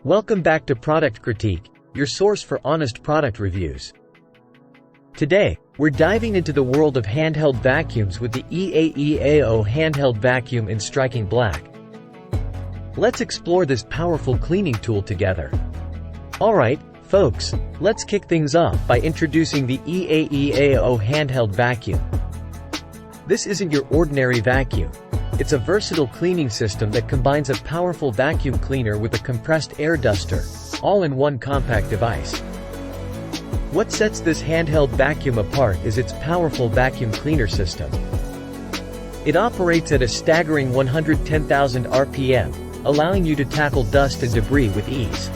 Welcome back to Product Critique, your source for honest product reviews. Today, we're diving into the world of handheld vacuums with the EAEAO handheld vacuum in striking black. Let's explore this powerful cleaning tool together. Alright, folks, let's kick things off by introducing the EAEAO handheld vacuum. This isn't your ordinary vacuum. It's a versatile cleaning system that combines a powerful vacuum cleaner with a compressed air duster, all in one compact device. What sets this handheld vacuum apart is its powerful vacuum cleaner system. It operates at a staggering 110,000 RPM, allowing you to tackle dust and debris with ease.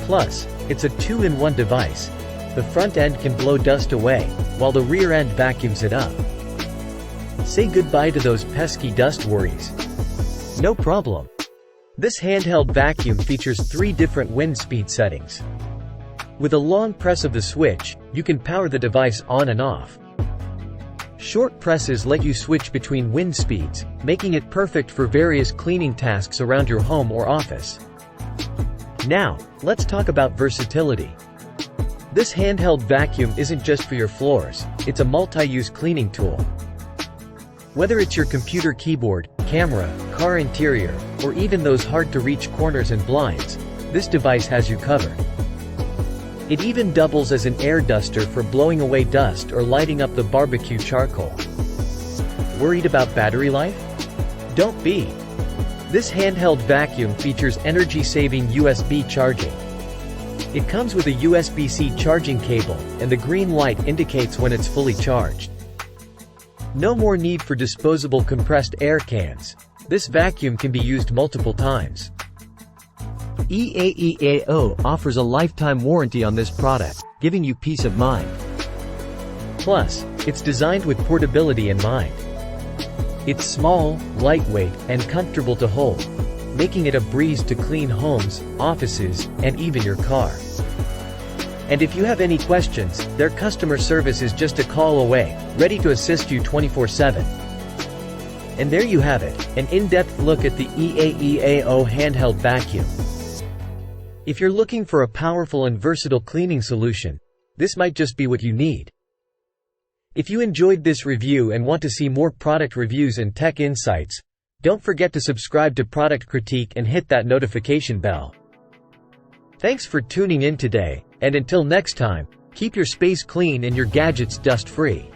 Plus, it's a two-in-one device. The front end can blow dust away, while the rear end vacuums it up. Say goodbye to those pesky dust worries. No problem. This handheld vacuum features 3 different wind speed settings. With a long press of the switch, you can power the device on and off. Short presses let you switch between wind speeds, making it perfect for various cleaning tasks around your home or office. Now, let's talk about versatility. This handheld vacuum isn't just for your floors, it's a multi-use cleaning tool. Whether it's your computer keyboard, camera, car interior, or even those hard-to-reach corners and blinds, this device has you covered. It even doubles as an air duster for blowing away dust or lighting up the barbecue charcoal. Worried about battery life? Don't be. This handheld vacuum features energy-saving USB charging. It comes with a USB-C charging cable, and the green light indicates when it's fully charged. No more need for disposable compressed air cans. This vacuum can be used multiple times. EAEAO offers a lifetime warranty on this product, giving you peace of mind. Plus, it's designed with portability in mind. It's small, lightweight, and comfortable to hold, making it a breeze to clean homes, offices, and even your car. And if you have any questions, their customer service is just a call away, ready to assist you 24/7. And there you have it, an in-depth look at the EAEAO handheld vacuum. If you're looking for a powerful and versatile cleaning solution, this might just be what you need. If you enjoyed this review and want to see more product reviews and tech insights, don't forget to subscribe to Product Critique and hit that notification bell. Thanks for tuning in today, and until next time, keep your space clean and your gadgets dust-free.